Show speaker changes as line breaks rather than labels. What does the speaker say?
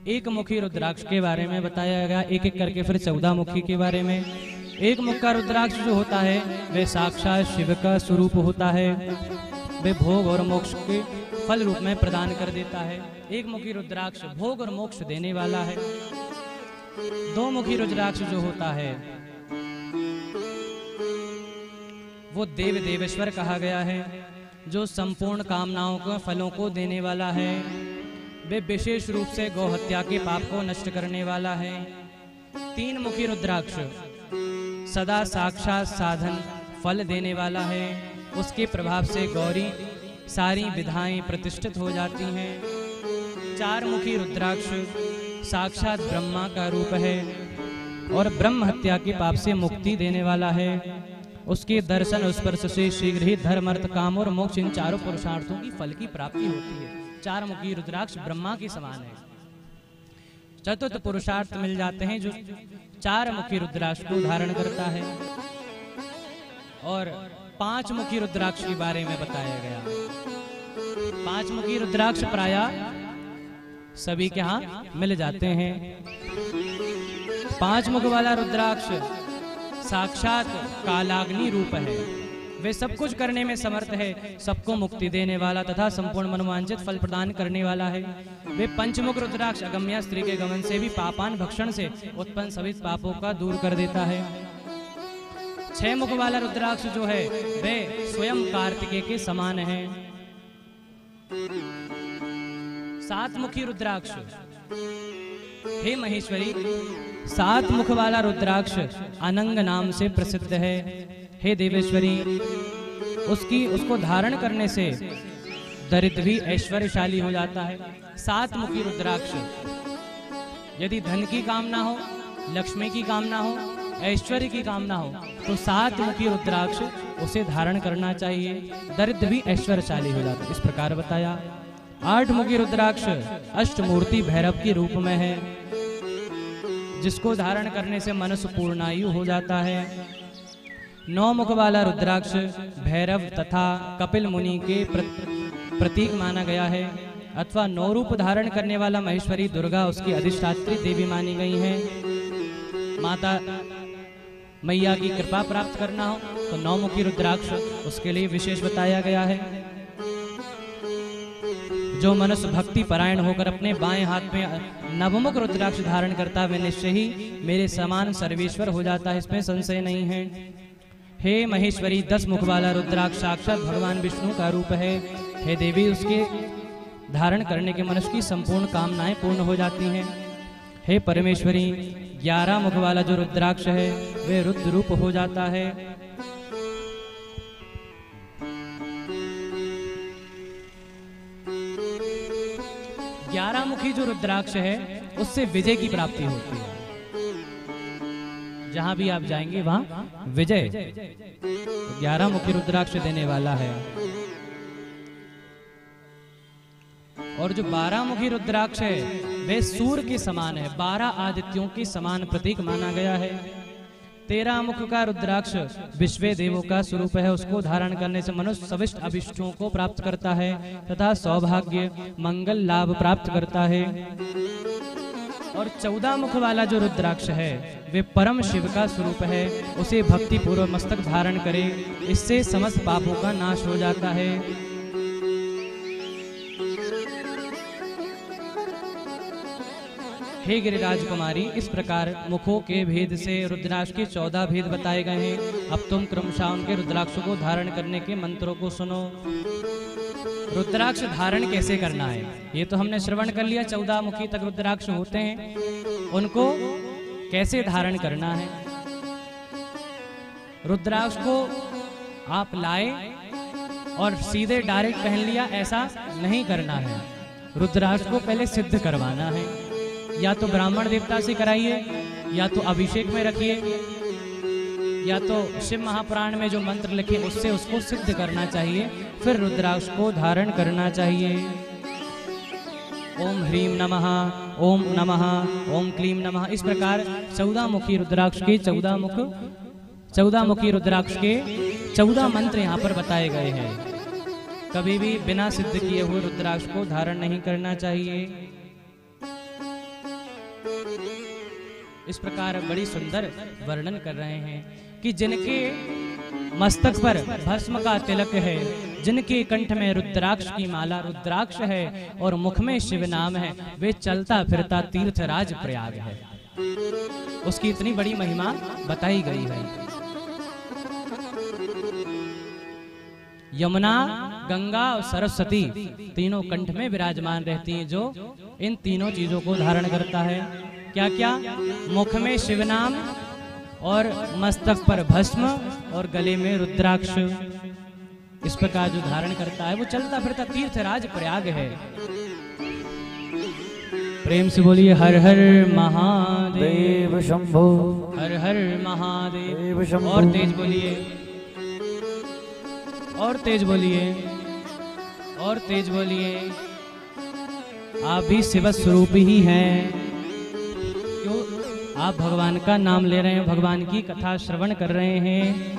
एक मुखी रुद्राक्ष के बारे में बताया गया, एक एक करके फिर 14 मुखी के बारे में। एक मुख का रुद्राक्ष जो होता है वह साक्षात शिव का स्वरूप होता है, वे भोग और मोक्ष के फल रूप में प्रदान कर देता है। एक मुखी रुद्राक्ष भोग और मोक्ष देने वाला है। दो मुखी रुद्राक्ष जो होता है वो देव देवेश्वर कहा गया है, जो संपूर्ण कामनाओं के फलों को देने वाला है। वे विशेष रूप से गौ हत्या के पाप को नष्ट करने वाला है। तीन मुखी रुद्राक्ष सदा साक्षात साधन फल देने वाला है, उसके प्रभाव से गौरी सारी विधाएं प्रतिष्ठित हो जाती हैं। चार मुखी रुद्राक्ष साक्षात ब्रह्मा का रूप है और ब्रह्म हत्या के पाप से मुक्ति देने वाला है। उसके दर्शन स्पर्श से शीघ्र ही धर्म अर्थ काम और मोक्ष इन चारों पुरुषार्थों की फल की प्राप्ति होती है। चार मुखी रुद्राक्ष ब्रह्मा के समान है। चतुर्थ पुरुषार्थ मिल जाते हैं जो चार मुखी रुद्राक्ष को धारण करता है। और पांच मुखी रुद्राक्ष के बारे में बताया गया। पांच मुखी रुद्राक्ष प्रायः सभी के यहाँ मिल जाते हैं। पांच मुख वाला रुद्राक्ष साक्षात कालाग्नि रूप है, वे सब कुछ करने में समर्थ है, सबको मुक्ति देने वाला तथा संपूर्ण मनोवांछित फल प्रदान करने वाला है। वे पंचमुख रुद्राक्ष अगम्या स्त्री के गमन से भी पापान भक्षण से उत्पन्न सभी पापों का दूर कर देता है। छह मुख वाला रुद्राक्ष जो है वे स्वयं कार्तिकेय के समान है। सात मुखी रुद्राक्ष, हे महेश्वरी, सात मुख वाला रुद्राक्ष अनंग नाम से प्रसिद्ध है। हे देवेश्वरी, उसको धारण करने से दरिद्र भी ऐश्वर्यशाली हो जाता है। सात मुखी रुद्राक्ष, यदि धन की कामना हो, लक्ष्मी की कामना हो, ऐश्वर्य की कामना हो तो सात मुखी रुद्राक्ष उसे धारण करना चाहिए, दरिद्र भी ऐश्वर्यशाली हो जाता है। इस प्रकार बताया। आठ मुखी रुद्राक्ष अष्टमूर्ति भैरव के रूप में है, जिसको धारण करने से मनुष्य पूर्णायु हो जाता है। नौ मुख वाला रुद्राक्ष भैरव तथा कपिल मुनि के प्रतीक माना गया है, अथवा नौ रूप धारण करने वाला महेश्वरी दुर्गा उसकी अधिष्ठात्री देवी मानी गई हैं। माता मैया की कृपा प्राप्त करना हो तो नौ मुखी रुद्राक्ष उसके लिए विशेष बताया गया है। जो मनुष्य भक्ति परायण होकर अपने बाएं हाथ में नवमुख रुद्राक्ष धारण करता है वह निश्चय ही मेरे समान सर्वेश्वर हो जाता है, इसमें संशय नहीं है। हे महेश्वरी, 10 मुख वाला रुद्राक्ष साक्षात भगवान विष्णु का रूप है। हे देवी, उसके धारण करने के मनुष्य की संपूर्ण कामनाएं पूर्ण हो जाती हैं। हे परमेश्वरी, 11 मुख वाला जो रुद्राक्ष है वह रुद्र रूप हो जाता है। ग्यारह मुखी जो रुद्राक्ष है उससे विजय की प्राप्ति होती है। जहां भी आप जाएंगे वहां विजय, 11 मुखी रुद्राक्ष देने वाला है। और जो 12 मुखी रुद्राक्ष है वह सूर्य के समान है, 12 आदित्यों के समान प्रतीक माना गया है। 13 मुख का रुद्राक्ष विश्व देवों का स्वरूप है, उसको धारण करने से मनुष्य सविष्ट अभिष्टों को प्राप्त करता है तथा सौभाग्य मंगल लाभ प्राप्त करता है। और 14 मुख वाला जो रुद्राक्ष है वे परम शिव का स्वरूप है, उसे भक्ति पूर्वक मस्तक धारण करे, इससे समस्त पापों का नाश हो जाता है। हे गिरिराज कुमारी, इस प्रकार मुखों के भेद से रुद्राक्ष के 14 भेद बताए गए हैं। अब तुम क्रमशः उनके रुद्राक्ष को धारण करने के मंत्रों को सुनो। रुद्राक्ष धारण कैसे करना है ये तो हमने श्रवण कर लिया। 14 मुखी तक रुद्राक्ष होते हैं, उनको कैसे धारण करना है। रुद्राक्ष को आप लाए और सीधे डायरेक्ट पहन लिया, ऐसा नहीं करना है। रुद्राक्ष को पहले सिद्ध करवाना है, या तो ब्राह्मण देवता से कराइए, या तो अभिषेक में रखिए, या तो शिव महापुराण में जो मंत्र लिखे उससे उसको सिद्ध करना चाहिए, फिर रुद्राक्ष को धारण करना चाहिए। ओम ह्रीम नमः, ओम नमः, ओम क्लीम नमः। इस प्रकार 14 मुखी रुद्राक्ष के 14 मुखी रुद्राक्ष के 14 मंत्र यहाँ पर बताए गए हैं। कभी भी बिना सिद्ध किए हुए रुद्राक्ष को धारण नहीं करना चाहिए। इस प्रकार बड़ी सुंदर वर्णन कर रहे हैं कि जिनके मस्तक पर भस्म का तिलक है, जिनके कंठ में रुद्राक्ष की माला रुद्राक्ष है और मुख में शिव नाम है, वे चलता फिरता तीर्थराज प्रयाग है। उसकी इतनी बड़ी महिमा बताई गई है। यमुना, गंगा और सरस्वती तीनों कंठ में विराजमान रहती हैं, जो इन तीनों चीजों को धारण करता है। क्या क्या? मुख में शिव नाम और मस्तक पर भस्म और गले में रुद्राक्ष। इस प्रकार जो धारण करता है वो चलता फिरता तीर्थराज प्रयाग है। प्रेम से बोलिए हर हर महादेव
शंभो,
हर हर महादेव
शंभो।
और तेज बोलिए, और तेज बोलिए, और तेज बोलिए। आप भी शिव स्वरूप ही हैं। क्यों? आप भगवान का नाम ले रहे हैं, भगवान की कथा श्रवण कर रहे हैं।